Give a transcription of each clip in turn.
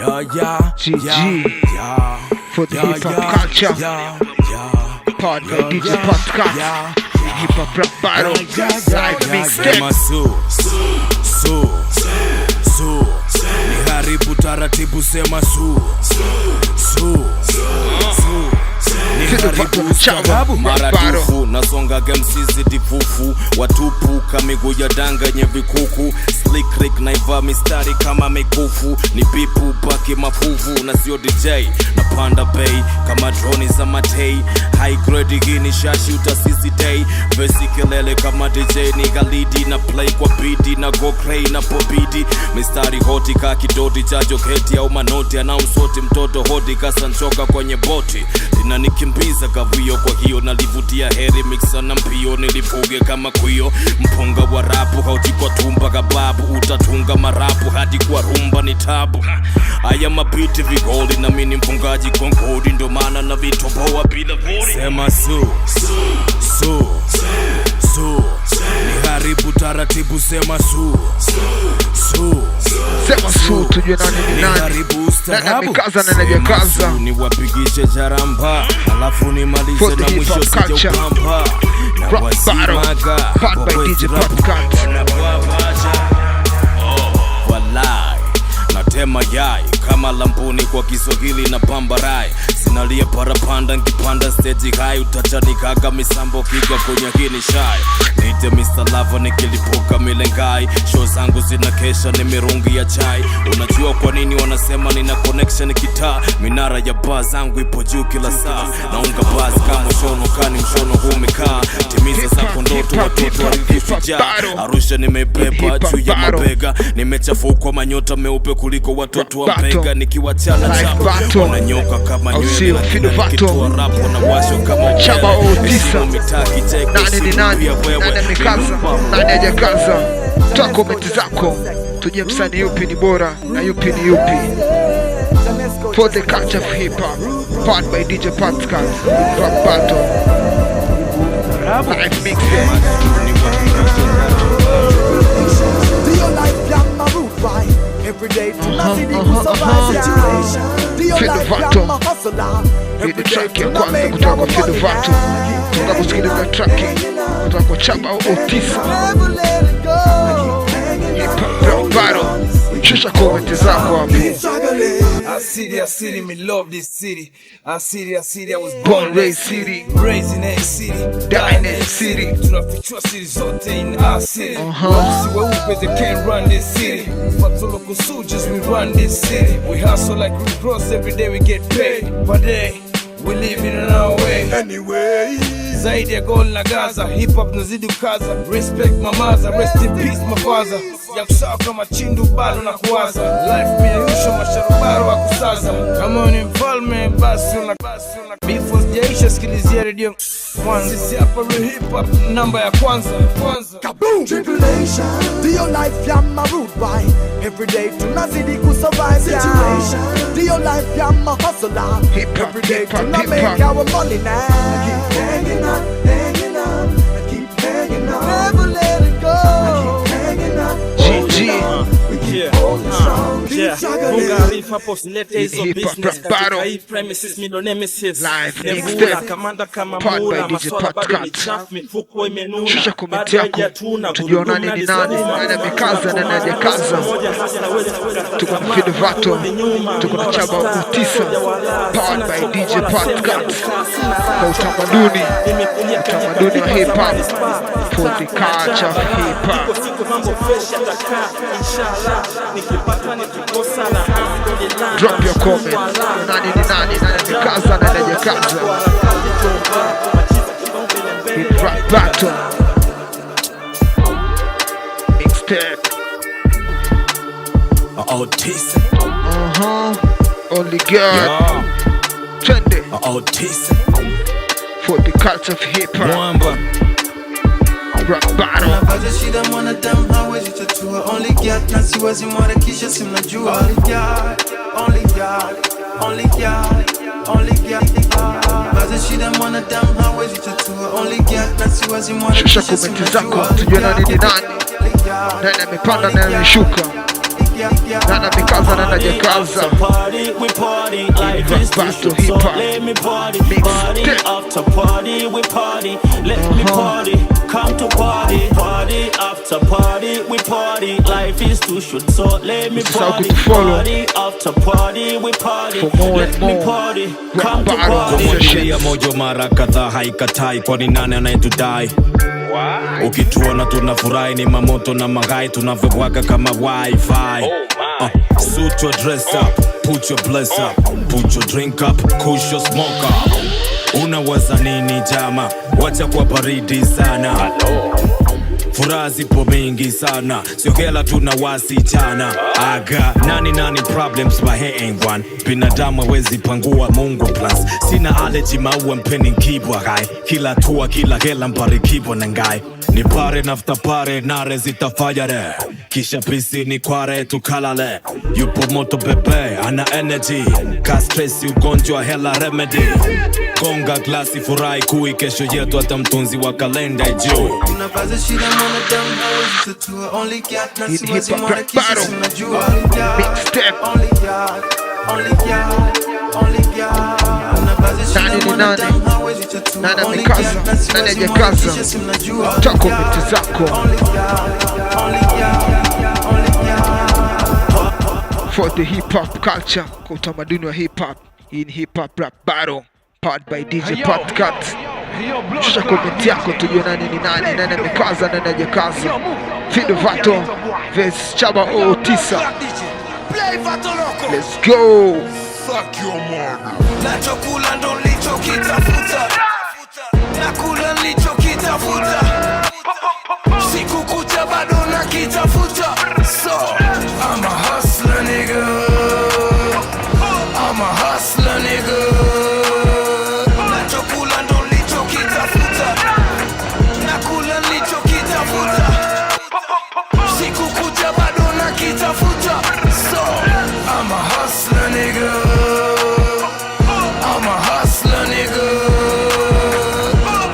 GG for the hip hop culture. Pod by DJ Podcast. Hip hop rap battle. Live mixtape. Niharibu taratibu sema maradufu nasonga gamsisi tifufu watupu kamigu ya danga nye vikuku slick rick naiva mistari kama mikufu ni pipu paki mafufu na sio DJ napanda bay kama droni za matei high grade gini shashi utasisi day vesi kelele kama DJ ni galidi na play kwa beat na go cray na popidi mistari hoti kakidoti cha joketi au manoti anausoti mtoto hodi kasanchoka kwenye boti lina nikimbiza kavio kwa hiyo nalivutia heri mixa na mpio nilifuge kama kuyo mpunga wa rapu haujikwa tumba kababu utatunga marapu hadi kwa rumba ni tabu aya mapiti vigoli na mini mpungaji konkodi ndo maana na vitoboa bila vori sema niharibu taratibu sema Sema tujue nani ni nani. Nani amekaza na nani hajakaza. Niwapigishe jaramba alafu nimalize na mwisho sije upamba na wasimaga Pod by DJ Podcast. Walai natema yai kama lambuni kwa Kiswahili na pambarai sinalia parapanda nkipanda stage high utachanika misambo kiga kwenye hini shy nite Mr. Lava nikilipuka milengai show zangu zina kesha ni mirungi ya chai unajua kwa nini wanasema nina connection kitaa minara ya bar zangu ipo juu kila saa naunga buzz kama mshono kani mshono humekaa timiza zako ndoto watoto walifija Arusha nimepepa juu ya mabega nimechafukwa manyota meupe kuliko watoto wa mpega nikiwachana chapa wananyoka kama nywele na kitua rapo na washo kama Chaba O9 nani ni nani, nani amekaza, nani hajakaza. Toa komenti zako tujue msanii yupi ni bora na yupi ni yupi. For the culture of hip hop, Pod by DJ Podcast. Rap battle live mixtape. Every day to nothing equals survive situation. Hii ni track ya kwanza kutoka kwa Fido Vato. Tunataka kusikiliza track kutoka kwa Chaba O9. Hip hop rap battle. Shusha komenti zako hapo. I city, me love this city. I city, I was Born raised city, raised in a city, die in a city. Tunafichua city zote in our city. See where we can't run this city. But to local soldiers, we run this city. We hustle like we cross every day, we get paid. But hey, we live in our way. Anyway, zaidi ya goal na Gaza, hip hop nazidi kaza. Respect my mother, rest in peace my father. Ya kusawa kama chindu bado na kuwaza. Life minayusha masharubaro wa kusaza. Kama ni mfalme basi una before sijaisha sikilizia radio kwanza. Sisi hapa real hip hop namba ya kwanza. Kaboom! Tribulation, do your life I'm a rude boy. Every day tunazidi kusurvive situation. Do your life I'm a hustler. Hip hop, every day hip hop, tuna hip make hop. our money now. I keep hanging on, I keep hanging on. Never let it go. I keep hanging on. We keep holding strong. Funga rifa posilete hizo Hip hop business rap battle. katika hii premises middle nemesis Live Nebula mixtape. kamanda kama Pod by mula DJ maswala bado ni Podcast. chafu mifuko imenuna Shusha komenti yako tujue nani ni nani, nani amekaza na nani hajakaza. Tuko na Fido Vato, tuko na Chaba O9. Pod by DJ Podcast. Kwa utamaduni wa hip hop. For the culture of hip hop. Drop your comment. Nani ni nani, nani amekaza, nani hajakaza. Hip rap battle mixtape. O9 Only God. Twende O9 for the culture of hip hop. mwamba Rap battle. Baza shida mwanadamu hawezi tatua. Only God na siwezi mwarakisha si mnajua. Only God, only God, only God, only God. Baza shida mwanadamu hawezi tatua. Only God na siwezi mwarakisha Shusha si komenti mnajua. zako tujue nani ni nani, nani amepanda na nani ameshuka. Nana mikaza nana jakaza. Party, we party, life is too short, so let me party, party after party, we party, let me party, come to party, party after party, we party, life is too short, so let me party, party after party, we party, let me party, come to party. Kumoja mojo mara kadhaa haikatai, kwani nani anayetudai? Ukituona tunafurahi ni mamoto na magai, tunavyowaka kama wifi. Suit your dress up, put your bless up, put your drink up, push your smoke up. Unawaza nini jama, wacha kwa baridi sana. Furaha zipo mingi sana, sio kila tunawasichana. Aga nani problems my hair ain't one. Binadamu hawezi pangua Mungu plus. Sina allergy maua mpeni nkibwa gai. Kila tua kila hela mbarikibwa na ngai. Ni pare nafta pare nare zitafajare. Kisha pisi ni kware tukalale. Yupo moto bebe ana energy. Ka stress ugonjwa hela remedy. Gonga glasi furahi kui kesho yetu hata mtunzi wa kalenda ijue. Only cat, not In see what's hip-hop more rap kisses battle. in the jewel. Only cat, Mixtape. only cat, only cat, only cat. Nana mikaza, nana jakaza. Tako miti zako. For the hip-hop culture, kwa utamaduni wa hip-hop. In hip-hop rap battle, powered by DJ Podcast. Shusha komenti yako tujue nani ni nani, nani amekaza, nani hajakaza. Fido Vato vs Chaba 09. Let's go. Nachokula ndo nilichokitafuta, nakula nilichokitafuta, siku kucha bado nakitafuta. So I'm a hustler nigga, I'm a hustler nigga. Nachokula ndo nilichokitafuta, nakula nilichokitafuta, siku kucha bado nakitafuta. So I'm a hustler nigga, I'm a hustler nigga,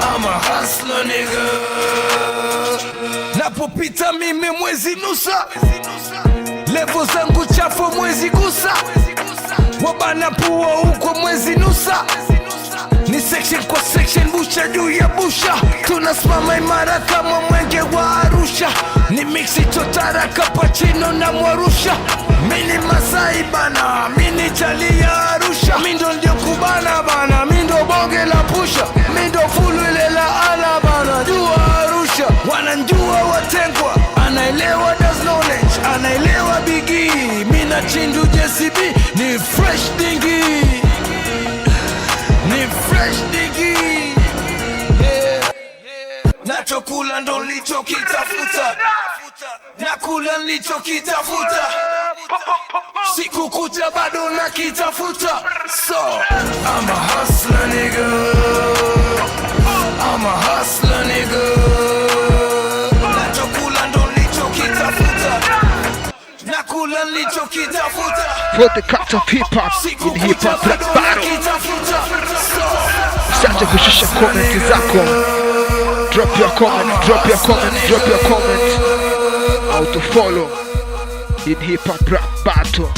I'm a hustler nigga. Napopita mimi mwezi nusa, levo zangu chafu mwezi gusa, wabana pua huko mwezi nusa. Ni section kwa section, busha juu ya busha, tunasimama imara kama mwenge wa Arusha. Ni mixi chotara kapachino na mwarusha. Mini Masai bana, mini chali ya Arusha. Mindo ndio kubana bana, mindo bonge la pusha, mindo fulu ile la ala bana, jua Arusha. Wananjua watengwa, anaelewa does knowledge, anaelewa bigi. Mina chindu JCB, ni fresh dingi, ni fresh dingi, yeah. Nachokula ndo nilichokitafuta, nakula nilichokitafuta, siku kucha bado nakitafuta. So I'm a hustler nigga, I'm a hustler nigga. Nachokula ndo nilichokitafuta, nakula nilichokitafuta. For the cut of hip-hop in hip-hop rap battle. Usiache kushusha komenti zako. Drop your comment, drop your comment, drop your comment. How to follow in hip-hop rap battle.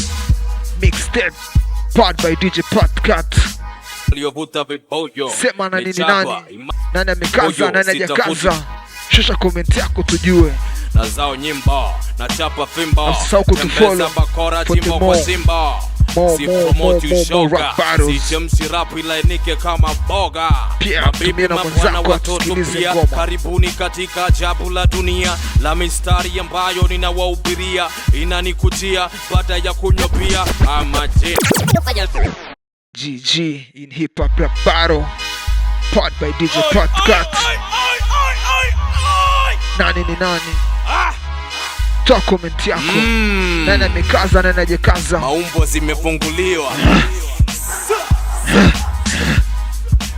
Mixtape powered by DJ Podcast. Sema nani ni nani, nani amekaza, nani hajakaza. Shusha komenti yako tujue. Na zao nyimba, na chapa fimba, tembeza bakora jimbo kwa simba. Si promote ushoga, si jemsi rap ilainike kama boga. Mabibi mabwana watoto pia, karibuni katika ajabu la dunia. La mistari ambayo ninawahubiria, inanikutia baada ya kunywa pia. Ama GG in hip hop rap battle, powered by DJ Podcast. Nani ni nani? Toa comment yako. Nani amekaza, nani hajakaza. Maumbo zimefunguliwa.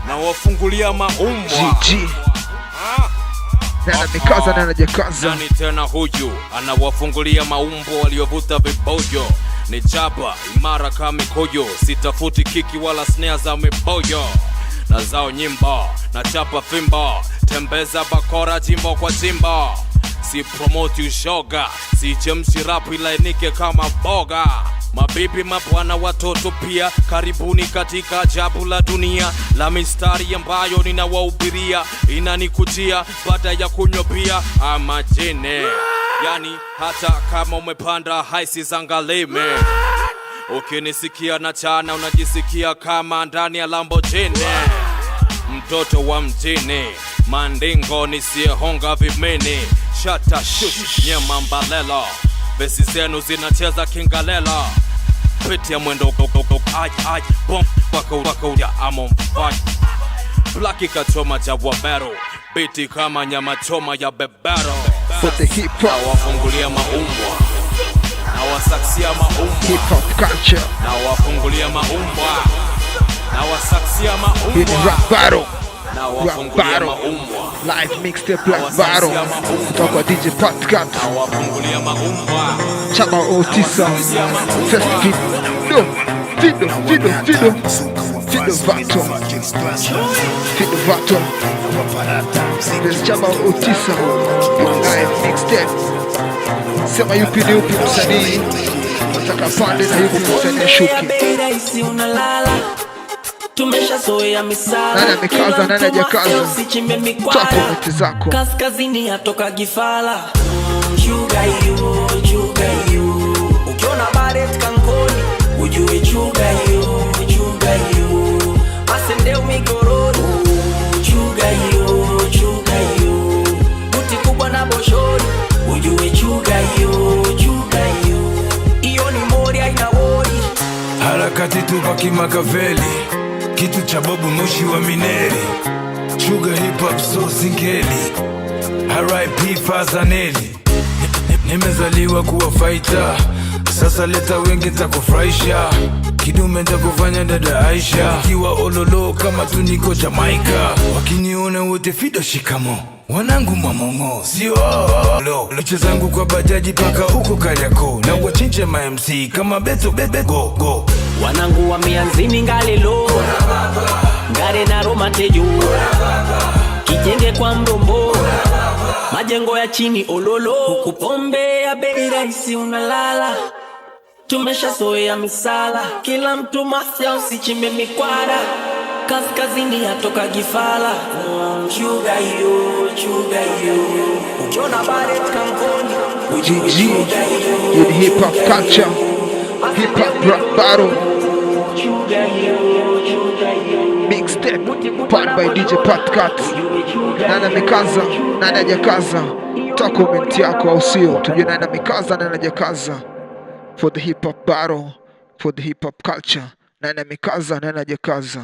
Na wafungulia maumbo. GG. Nani amekaza, nani hajakaza. Nani tena huyu anawafungulia maumbo waliovuta vibojo. Ni Chaba imara kama mikojo, sitafuti kiki wala snare za miboyo. Na zao nyimba, na chapa fimba, tembeza bakora jimbo kwa jimbo. si promote ushoga, si chemshi rap ilainike kama boga. Mabibi, mabwana, watoto pia, karibuni katika ajabu la dunia la mistari ambayo ninawahubiria, inanikujia baada ya kunywa pia ama jene. Yani hata kama umepanda haisi zangalime, ukinisikia na chana unajisikia kama ndani ya Lamborghini. Mtoto wa mjini, mandingo nisiyehonga vimini, shata shush nyema mbalelo, besi zenu zinacheza kingalela, piti ya mwendo aj bom waka ya amon fight, blaki kachoma cha wabero, biti kama nyama choma ya bebero. For the hip hop, nawafungulia maumbwa, nawasaksia maumbwa, hip hop culture, nawafungulia maumbwa, nawasaksia in maumbwa, rap battle, nawafungulia maumbwa, live mixtape rap battle, kutoka kwa DJ Patkat, nawafungulia maumbwa. Chaba Otisa, Fido Vato, there's Chaba Otisa, live mixtape. Sema yupi ni upi msanii, nataka pande na yupi msanii shuki. Tumeshazoea misala, Nani amekaza, nani hajakaza? usichimbe Toa mikwara, komenti zako. kaskazini atoka Gifala. Chuga you, ukiona baret kankoni, ujue chuga you. Masendeu migoroni, chuga you. Buti kubwa na boshori, ujue chuga you. Iyo ni mori haina wori. Harakati tupaki Makaveli, kitu cha Bobu Moshi wa Mineri, Sugar hip hop so singeli, R.I.P. Fazaneli. Nimezaliwa kuwa fighter, sasa leta wengi nitakufurahisha, kidume nitakufanya dada Aisha, kiwa ololo kama tuniko Jamaica, wakiniona wote Fido shikamo, wanangu mamongo sio loche zangu kwa bajaji paka uko Kariako, na wachinche ma MC kama Beto Bebe go. Wanangu wa mianzini ngalelo, ngare na Roma tejo, kijenge kwa mdombo, majengo ya chini ololo, huku pombe ya bei rahisi unalala. Tumeshazoea misala, kila mtu mafia usichimbe mikwara, kaskazini atoka Gifala. Chuga you, ukiona baret kankoni, GG, in hip hop culture, hip hop rap battle, mixtape, powered by DJ Patkat. Nani amekaza, nani hajakaza? Toa komenti yako au sio, tujue nani amekaza, nani hajakaza. For the hip hop battle, for the hip hop culture, nani amekaza, nani hajakaza?